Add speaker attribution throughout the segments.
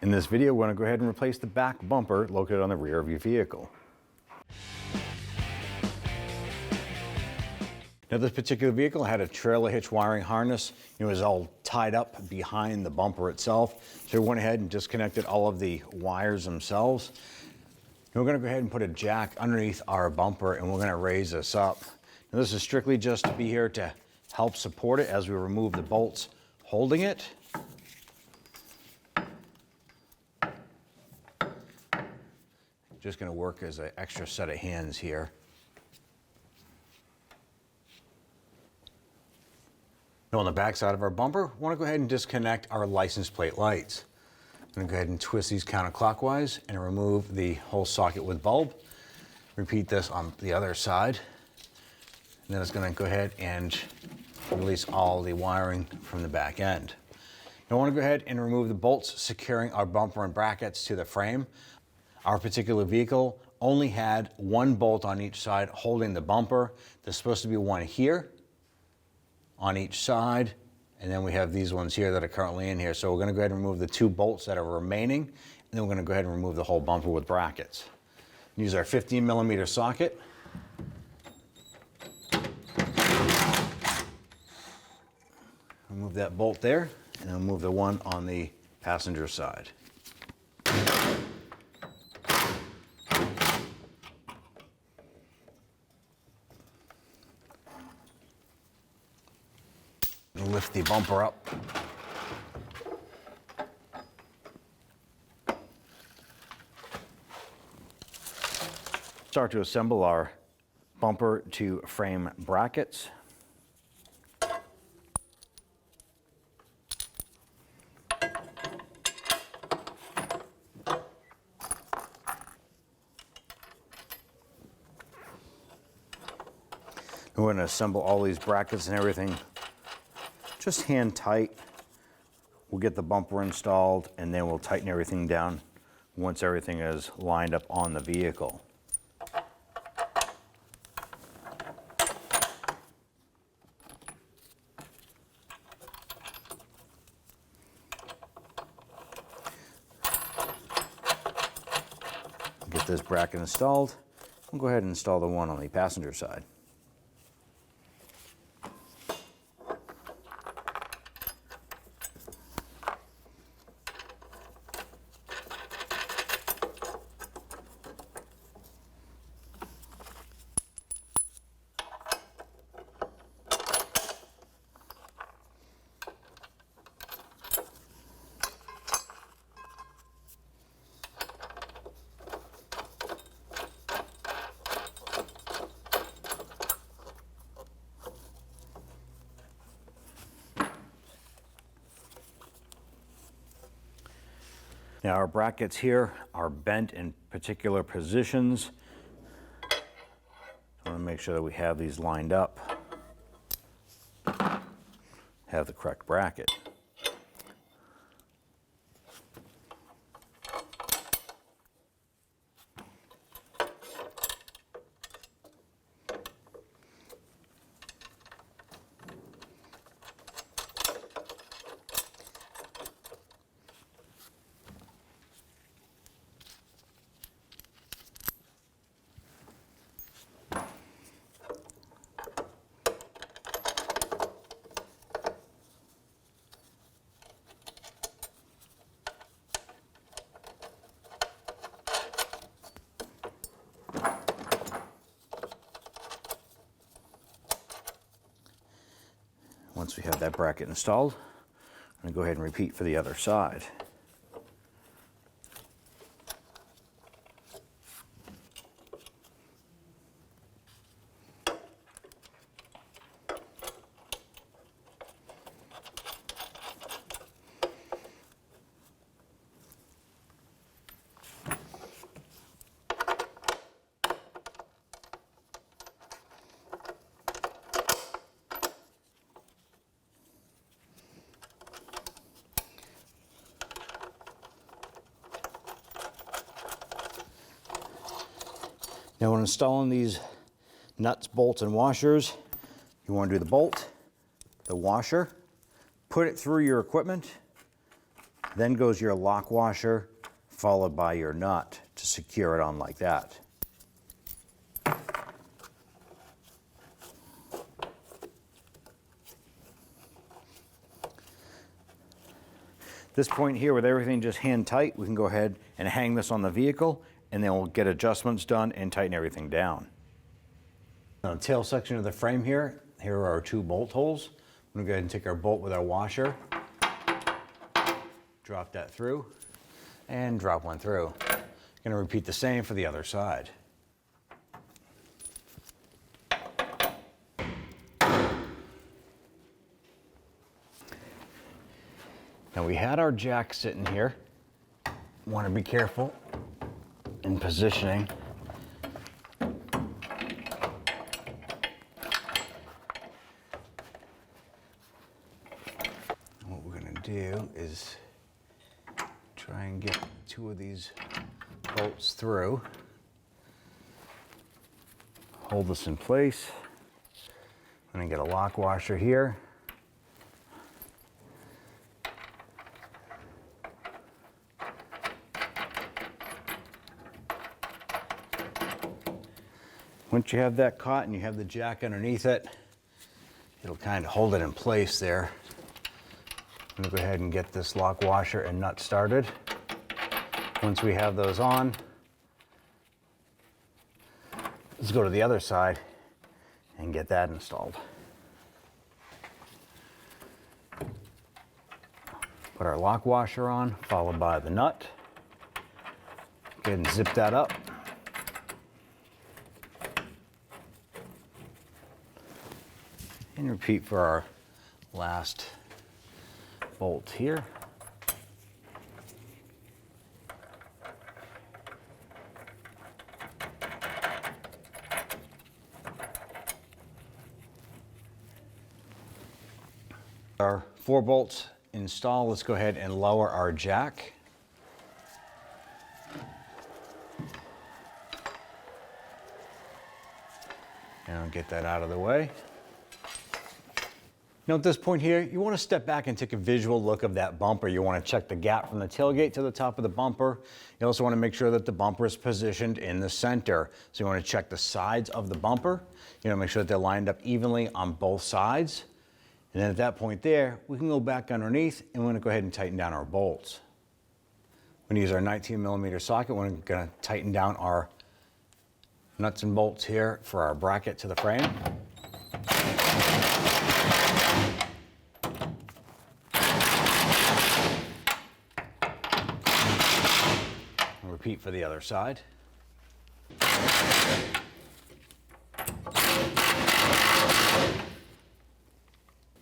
Speaker 1: In this video, we're going to go ahead and replace the back bumper located on the rear of your vehicle. Now, this particular vehicle had a trailer hitch wiring harness. It was all tied up behind the bumper itself. So we went ahead and disconnected all of the wires themselves. And we're going to go ahead and put a jack underneath our bumper, and we're going to raise this up. Now, this is strictly just to be here to help support it as we remove the bolts holding it. Just going to work as an extra set of hands here. Now, on the back side of our bumper, we want to go ahead and disconnect our license plate lights. I'm going to go ahead and twist these counterclockwise and remove the whole socket with bulb. Repeat this on the other side. And then it's going to go ahead and release all the wiring from the back end. Now, I want to go ahead and remove the bolts securing our bumper and brackets to the frame. Our particular vehicle only had one bolt on each side holding the bumper. There's supposed to be one here on each side, and then we have these ones here that are currently in here. So we're going to go ahead and remove the two bolts that are remaining, and then we're going to go ahead and remove the whole bumper with brackets. Use our 15mm socket. Remove that bolt there, and then move the one on the passenger side. Lift the bumper up. Start to assemble our bumper to frame brackets. We're going to assemble all these brackets and everything just hand tight. We'll get the bumper installed, and then we'll tighten everything down once everything is lined up on the vehicle. Get this bracket installed. We'll go ahead and install the one on the passenger side. Now, our brackets here are bent in particular positions. I want to make sure that we have these lined up, have the correct bracket. Once we have that bracket installed, I'm going to go ahead and repeat for the other side. Now, when installing these nuts, bolts, and washers, you want to do the bolt, the washer, put it through your equipment, Then goes your lock washer, followed by your nut to secure it on like that. This point here, with everything just hand tight, we can go ahead and hang this on the vehicle, and then we'll get adjustments done and tighten everything down. On the tail section of the frame here are our 2 bolt holes. I'm gonna go ahead and take our bolt with our washer, drop that through, and drop one through. Gonna repeat the same for the other side. Now we had our jack sitting here. Want to be careful in positioning. What we're going to do is try and get 2 of these bolts through. Hold this in place. I'm going to get a lock washer here. Once you have that caught and you have the jack underneath it, it'll kind of hold it in place there. I'm gonna go ahead and get this lock washer and nut started. Once we have those on, let's go to the other side and get that installed. Put our lock washer on, followed by the nut. Go ahead and zip that up. And repeat for our last bolt here. Our 4 bolts installed. Let's go ahead and lower our jack. And I'll get that out of the way. Now at this point here, you want to step back and take a visual look of that bumper. You want to check the gap from the tailgate to the top of the bumper. You also want to make sure that the bumper is positioned in the center. So you want to check the sides of the bumper. You know, make sure that they're lined up evenly on both sides. And then at that point there, we can go back underneath and we're going to go ahead and tighten down our bolts. We're going to use our 19mm socket. We're going to tighten down our nuts and bolts here for our bracket to the frame. Repeat for the other side.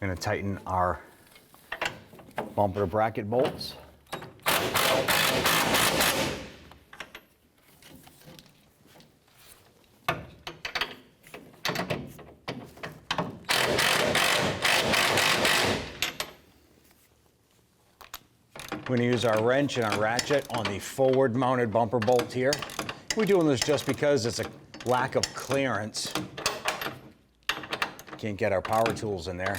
Speaker 1: We're going to tighten our bumper bracket bolts. We're going to use our wrench and our ratchet on the forward mounted bumper bolt here. We're doing this just because it's a lack of clearance. Can't get our power tools in there.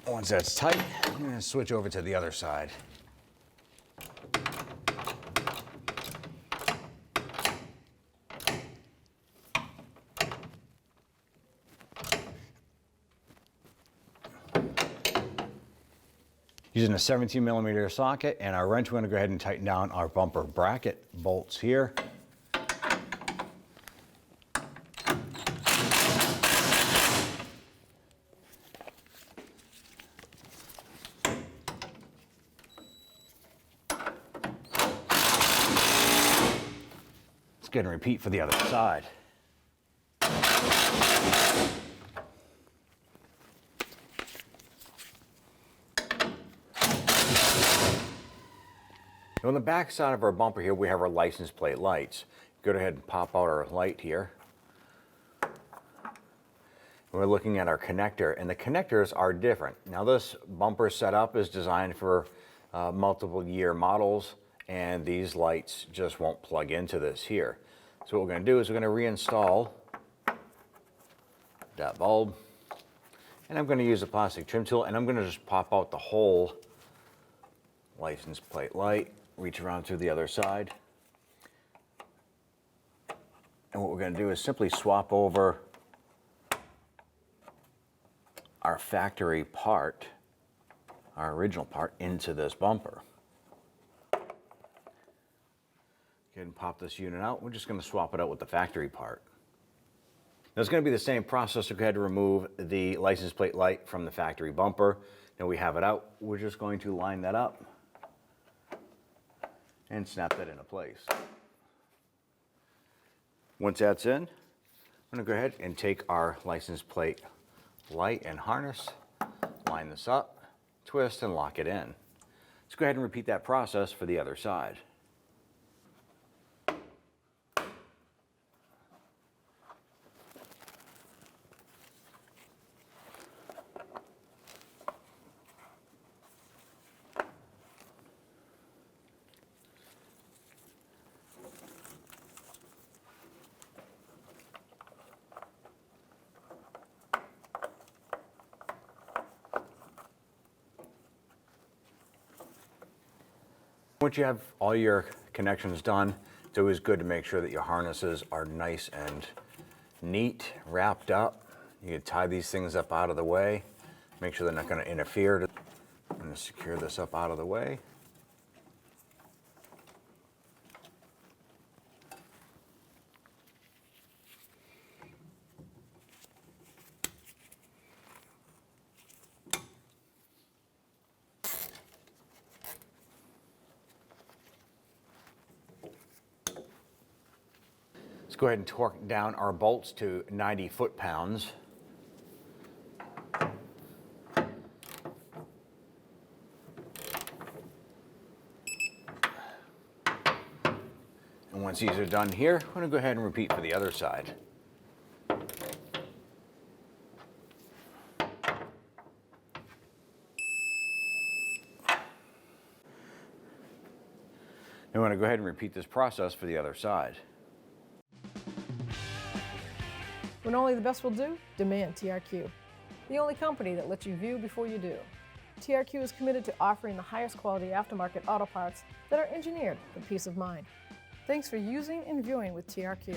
Speaker 1: Once that's tight, I'm going to switch over to the other side. Using a 17mm socket and our wrench, we're going to go ahead and tighten down our bumper bracket bolts here. Let's get and repeat for the other side. Now on the back side of our bumper here, we have our license plate lights. Go ahead and pop out our light here. We're looking at our connector, and the connectors are different. Now this bumper setup is designed for multiple year models, and these lights just won't plug into this here. So what we're going to do is we're going to reinstall that bulb, and I'm going to use a plastic trim tool, and I'm going to just pop out the whole license plate light, reach around to the other side. And what we're going to do is simply swap over our factory part, our original part, into this bumper. Go ahead and pop this unit out. We're just going to swap it out with the factory part. Now it's going to be the same process. We're going to remove the license plate light from the factory bumper. Now we have it out. We're just going to line that up and snap that into place. Once that's in, I'm going to go ahead and take our license plate light and harness, line this up, twist, and lock it in. Let's go ahead and repeat that process for the other side. Once you have all your connections done, it's always good to make sure that your harnesses are nice and neat, wrapped up. You can tie these things up out of the way. Make sure they're not going to interfere. I'm going to secure this up out of the way. Let's go ahead and torque down our bolts to 90 foot-pounds. And once these are done here, I'm going to go ahead and repeat for the other side. Now I'm going to go ahead and repeat this process for the other side.
Speaker 2: When only the best will do, demand TRQ. The only company that lets you view before you do. TRQ is committed to offering the highest quality aftermarket auto parts that are engineered for peace of mind. Thanks for using and viewing with TRQ.